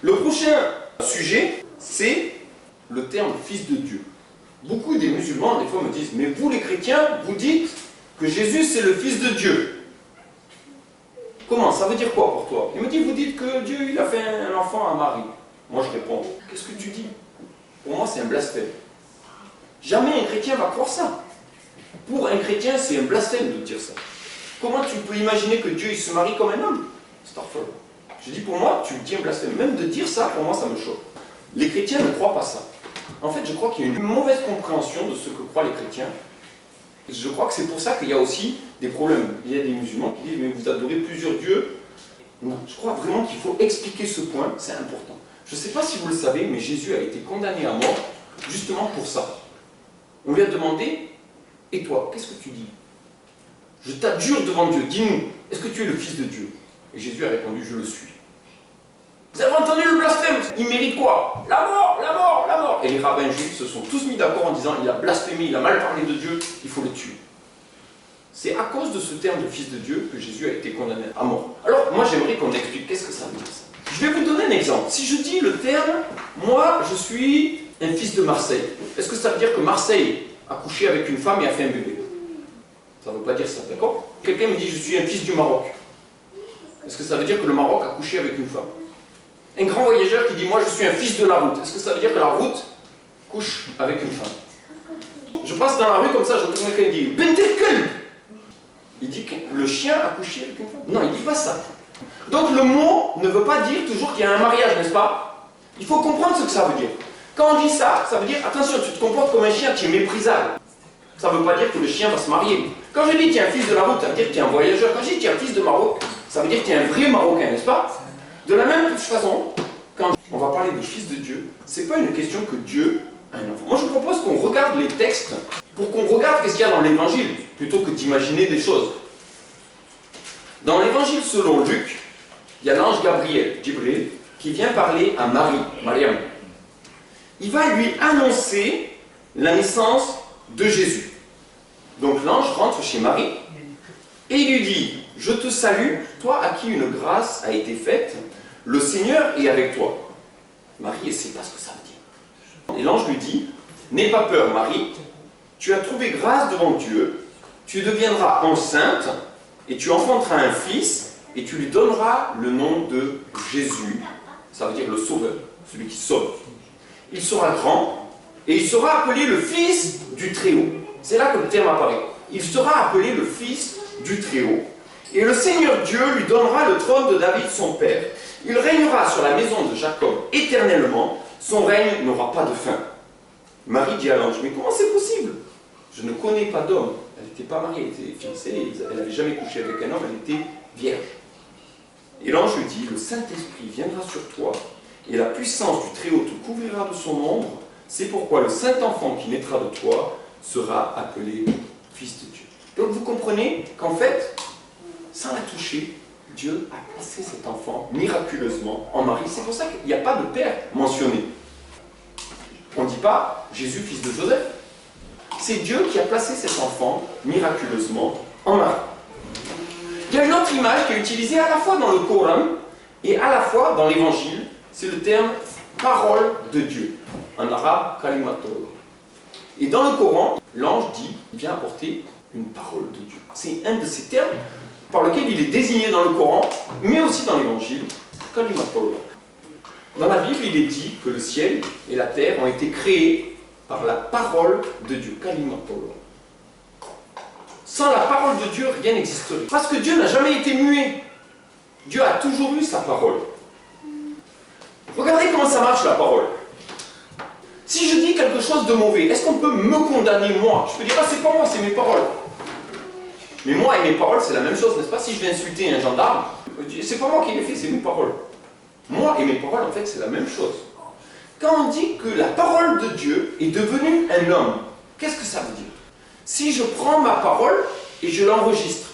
Le prochain sujet, c'est le terme fils de Dieu. Beaucoup des musulmans, des fois, me disent, mais vous les chrétiens, vous dites que Jésus c'est le fils de Dieu. Comment? Ça veut dire quoi pour toi? Il me dit, vous dites que Dieu il a fait un enfant à Marie. Moi je réponds, qu'est-ce que tu dis? Pour moi c'est un blasphème. Jamais un chrétien va croire ça. Pour un chrétien c'est un blasphème de dire ça. Comment tu peux imaginer que Dieu il se marie comme un homme? C'est affreux. Je dis pour moi, tu me dis un blasphème. Même de dire ça, pour moi ça me choque. Les chrétiens ne croient pas ça. En fait je crois qu'il y a une mauvaise compréhension de ce que croient les chrétiens. Je crois que c'est pour ça qu'il y a aussi des problèmes. Il y a des musulmans qui disent, mais vous adorez plusieurs dieux. Non, je crois vraiment qu'il faut expliquer ce point, c'est important. Je ne sais pas si vous le savez, mais Jésus a été condamné à mort justement pour ça. On lui a demandé, et toi, qu'est-ce que tu dis? Je t'adjure devant Dieu, dis-nous, est-ce que tu es le Fils de Dieu? Et Jésus a répondu, je le suis. Vous avez entendu le blasphème? Il mérite quoi? La mort, la mort, la mort. Et les rabbins juifs se sont tous mis d'accord en disant, il a blasphémé, il a mal parlé de Dieu, il faut le tuer. C'est à cause de ce terme de Fils de Dieu que Jésus a été condamné à mort. Alors, moi j'aimerais qu'on explique qu'est-ce que ça veut dire ça. Je vais vous donner un exemple. Si je dis le terme, moi je suis un fils de Marseille, est-ce que ça veut dire que Marseille a couché avec une femme et a fait un bébé? Ça ne veut pas dire ça, d'accord? Quelqu'un me dit je suis un fils du Maroc. Est-ce que ça veut dire que le Maroc a couché avec une femme? Un grand voyageur qui dit moi je suis un fils de la route, est-ce que ça veut dire que la route couche avec une femme? Je passe dans la rue comme ça, j'entends quelqu'un dire Bint el-Kelb. Il dit que le chien a couché avec une femme? Non, il ne dit pas ça. Donc le mot ne veut pas dire toujours qu'il y a un mariage, n'est-ce pas? Il faut comprendre ce que ça veut dire. Quand on dit ça, ça veut dire attention, tu te comportes comme un chien, tu es méprisable. Ça ne veut pas dire que le chien va se marier. Quand je dis tu es un fils de la route, ça veut dire que tu es un voyageur. Quand je dis tu es un fils de Maroc, ça veut dire que tu es un vrai Marocain, n'est-ce pas? De la même façon, quand on va parler de fils de Dieu, ce n'est pas une question que Dieu a un enfant. Moi je propose qu'on regarde les textes pour qu'on regarde ce qu'il y a dans l'évangile, plutôt que d'imaginer des choses. Dans l'évangile selon Luc, il y a l'ange Gabriel, Djibril, qui vient parler à Marie, Mariam. Il va lui annoncer la naissance de Jésus. Donc l'ange rentre chez Marie et il lui dit, je te salue, toi à qui une grâce a été faite, le Seigneur est avec toi. Marie, elle ne sait pas ce que ça veut dire. Et l'ange lui dit, n'aie pas peur Marie, tu as trouvé grâce devant Dieu, tu deviendras enceinte et tu enfanteras un fils et tu lui donneras le nom de Jésus, ça veut dire le sauveur, celui qui sauve. Il sera grand et il sera appelé le fils du Très-Haut. C'est là que le terme apparaît. Il sera appelé le fils du Très-Haut. Et le Seigneur Dieu lui donnera le trône de David son père. Il régnera sur la maison de Jacob éternellement, son règne n'aura pas de fin. Marie dit à l'ange, mais comment c'est possible? Je ne connais pas d'homme. Elle n'était pas mariée, elle était fiancée, elle n'avait jamais couché avec un homme, elle était vierge. Et l'ange lui dit, le Saint-Esprit viendra sur toi, et la puissance du Très-Haut te couvrira de son ombre. C'est pourquoi le Saint-Enfant qui naîtra de toi sera appelé Fils de Dieu. Donc vous comprenez qu'en fait, sans la toucher, Dieu a placé cet enfant miraculeusement en Marie. C'est pour ça qu'il n'y a pas de père mentionné. On ne dit pas Jésus, fils de Joseph. C'est Dieu qui a placé cet enfant miraculeusement en Marie. Il y a une autre image qui est utilisée à la fois dans le Coran et à la fois dans l'Évangile. C'est le terme parole de Dieu. En arabe, kalimatullah. Et dans le Coran, l'ange dit, il vient apporter une parole de Dieu. C'est un de ces termes par lequel il est désigné dans le Coran, mais aussi dans l'Évangile, kalimatullah. Dans la Bible, il est dit que le ciel et la terre ont été créés par la parole de Dieu, kalimatullah. Sans la parole de Dieu, rien n'existerait. Parce que Dieu n'a jamais été muet. Dieu a toujours eu sa parole. Regardez comment ça marche la parole. Si je dis quelque chose de mauvais, est-ce qu'on peut me condamner moi? Je peux dire, ah c'est pas moi, c'est mes paroles. Mais moi et mes paroles, c'est la même chose, n'est-ce pas? Si je vais insulter un gendarme, c'est pas moi qui l'ai fait, c'est mes paroles. Moi et mes paroles, en fait, c'est la même chose. Quand on dit que la parole de Dieu est devenue un homme, qu'est-ce que ça veut dire? Si je prends ma parole et je l'enregistre,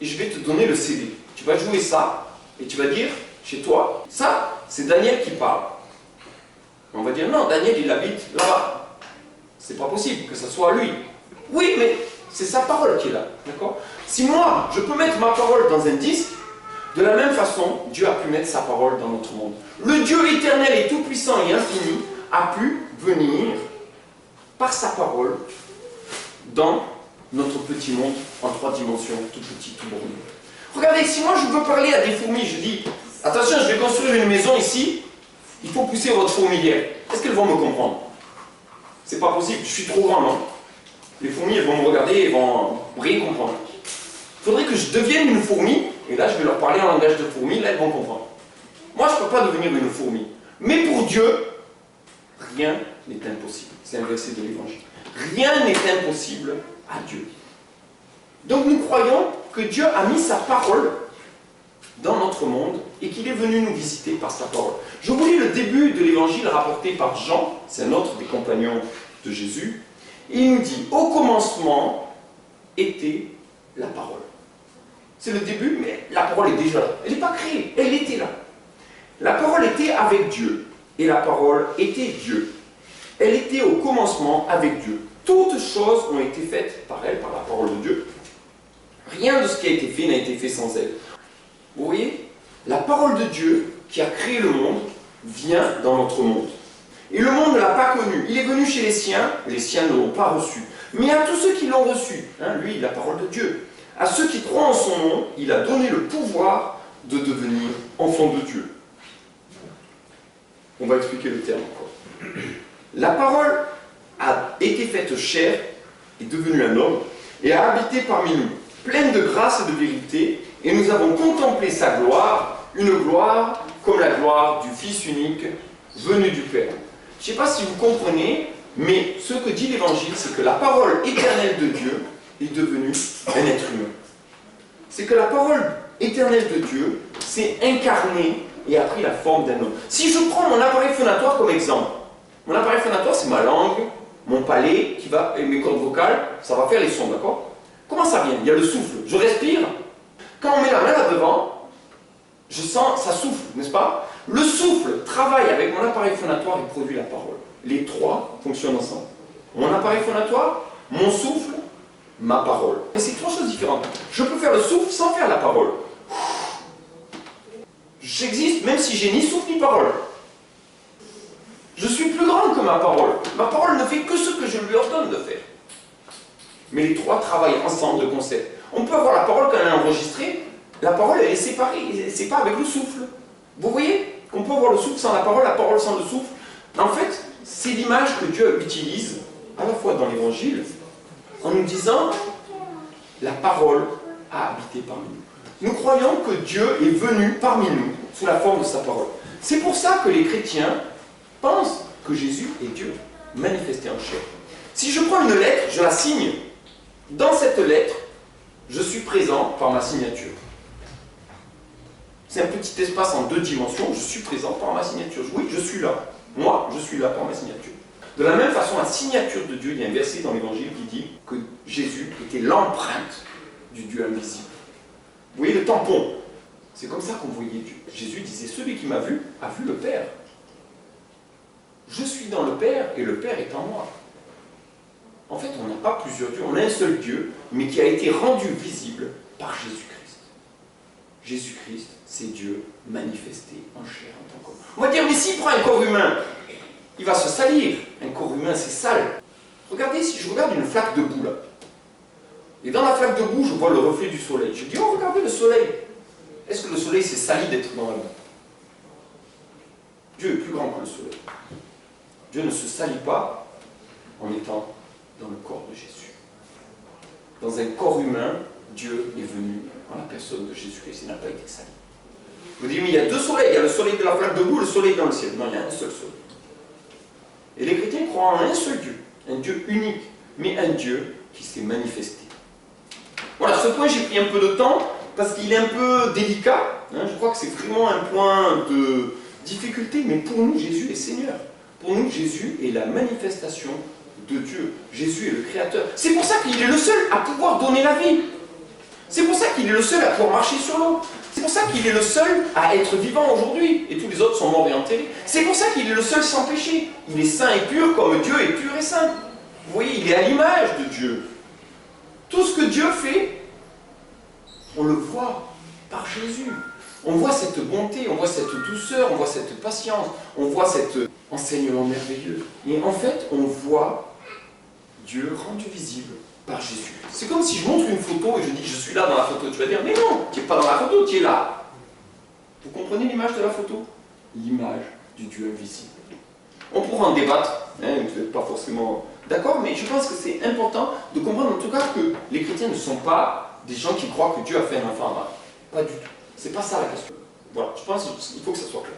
et je vais te donner le CD, tu vas jouer ça, et tu vas dire, chez toi, ça, c'est Daniel qui parle. On va dire, non, Daniel, il habite là-bas. C'est pas possible que ça soit lui. Oui, mais c'est sa parole qui est là, d'accord? Si moi, je peux mettre ma parole dans un disque, De la même façon, Dieu a pu mettre sa parole dans notre monde. Le Dieu éternel et tout-puissant et infini a pu venir par sa parole dans notre petit monde en 3 dimensions, tout petit, tout borné. Regardez, si moi je veux parler à des fourmis, je dis, attention, je vais construire une maison ici, il faut pousser votre fourmilière. Est-ce qu'elles vont me comprendre? C'est pas possible, je suis trop grand, non? Les fourmis, elles vont me regarder et vont rien comprendre. Il faudrait que je devienne une fourmi, et là je vais leur parler en langage de fourmi, là elles vont comprendre. Moi je ne peux pas devenir une fourmi. Mais pour Dieu, rien n'est impossible. C'est un verset de l'Évangile. Rien n'est impossible à Dieu. Donc nous croyons que Dieu a mis sa parole dans notre monde et qu'il est venu nous visiter par sa parole. Je vous lis le début de l'Évangile rapporté par Jean, c'est un autre des compagnons de Jésus, et il nous dit, au commencement était la parole. C'est le début, mais la parole est déjà là. Elle n'est pas créée, elle était là. La parole était avec Dieu, et la parole était Dieu. Elle était au commencement avec Dieu. Toutes choses ont été faites par elle, par la parole de Dieu. Rien de ce qui a été fait n'a été fait sans elle. Vous voyez, la parole de Dieu qui a créé le monde vient dans notre monde. Et le monde ne l'a pas connu. Il est venu chez les siens ne l'ont pas reçu. Mais à tous ceux qui l'ont reçu, lui, la parole de Dieu, à ceux qui croient en son nom, il a donné le pouvoir de devenir enfants de Dieu. On va expliquer le terme encore. La parole a été faite chair, est devenue un homme, et a habité parmi nous, pleine de grâce et de vérité, et nous avons contemplé sa gloire, une gloire comme la gloire du Fils unique venu du Père. Je ne sais pas si vous comprenez, mais ce que dit l'Évangile, c'est que la parole éternelle de Dieu est devenue un être humain. C'est que la parole éternelle de Dieu s'est incarnée et a pris la forme d'un homme. Si je prends mon appareil phonatoire comme exemple, mon appareil phonatoire, c'est ma langue, mon palais, et mes cordes vocales, ça va faire les sons, d'accord? Comment ça vient? Il y a le souffle. Je respire. Quand on met la main là devant, je sens, ça souffle, n'est-ce pas? Le souffle travaille avec mon appareil phonatoire et produit la parole. Les 3 fonctionnent ensemble. Mon appareil phonatoire, mon souffle, ma parole. Et c'est 3 choses différentes. Je peux faire le souffle sans faire la parole. J'existe même si j'ai ni souffle ni parole. Je suis plus grand que ma parole. Ma parole ne fait que ce que je lui ordonne de faire. Mais les 3 travaillent ensemble de concert. On peut avoir la parole quand elle est enregistrée. La parole, elle est séparée. C'est pas avec le souffle. Vous voyez qu'on peut avoir le souffle sans la parole sans le souffle. En fait, c'est l'image que Dieu utilise à la fois dans l'Évangile en nous disant la parole a habité parmi nous. Nous croyons que Dieu est venu parmi nous sous la forme de sa parole. C'est pour ça que les chrétiens pensent que Jésus est Dieu, manifesté en chair. Si je prends une lettre, je la signe. Dans cette lettre, je suis présent par ma signature. C'est un petit espace en 2 dimensions, je suis présent par ma signature. Oui, je suis là. Moi, je suis là par ma signature. De la même façon, la signature de Dieu, il y a un verset dans l'Évangile qui dit que Jésus était l'empreinte du Dieu invisible. Vous voyez le tampon? C'est comme ça qu'on voyait Dieu. Jésus disait, celui qui m'a vu a vu le Père. Je suis dans le Père et le Père est en moi. En fait, on n'a pas plusieurs dieux, on a un seul Dieu, mais qui a été rendu visible par Jésus-Christ. Jésus-Christ, c'est Dieu manifesté en chair en tant qu'homme. On va dire, mais s'il prend un corps humain, il va se salir. Un corps humain, c'est sale. Regardez, si je regarde une flaque de boue là, et dans la flaque de boue, je vois le reflet du soleil. Je dis, oh, regardez le soleil. Est-ce que le soleil s'est sali d'être dans la boue? Dieu est plus grand que le soleil. Dieu ne se salit pas en étant dans le corps de Jésus. Dans un corps humain, Dieu est venu en la personne de Jésus-Christ. Il n'a pas été sali. Vous dites, mais il y a 2 soleils. Il y a le soleil de la flaque de boue et le soleil dans le ciel. Non, il y a un seul soleil. Et les chrétiens croient en un seul Dieu. Un Dieu unique, mais un Dieu qui s'est manifesté. Voilà, ce point, j'ai pris un peu de temps parce qu'il est un peu délicat. Je crois que c'est vraiment un point de difficulté, mais pour nous, Jésus est Seigneur. Pour nous, Jésus est la manifestation de Dieu. Jésus est le Créateur. C'est pour ça qu'il est le seul à pouvoir donner la vie. C'est pour ça qu'il est le seul à pouvoir marcher sur l'eau. C'est pour ça qu'il est le seul à être vivant aujourd'hui. Et tous les autres sont morts et enterrés. C'est pour ça qu'il est le seul sans péché. Il est saint et pur comme Dieu est pur et saint. Vous voyez, il est à l'image de Dieu. Tout ce que Dieu fait, on le voit par Jésus. On voit cette bonté, on voit cette douceur, on voit cette patience, on voit cet enseignement merveilleux. Et en fait, on voit Dieu rendu visible par Jésus. C'est comme si je montre une photo et je dis je suis là dans la photo. Tu vas dire mais non, tu n'es pas dans la photo, tu es là. Vous comprenez l'image de la photo? L'image du Dieu invisible. On pourra en débattre, hein, vous n'êtes pas forcément d'accord, mais je pense que c'est important de comprendre en tout cas que les chrétiens ne sont pas des gens qui croient que Dieu a fait un enfant à Marie. Pas du tout. C'est pas ça la question. Voilà, je pense qu'il faut que ça soit clair.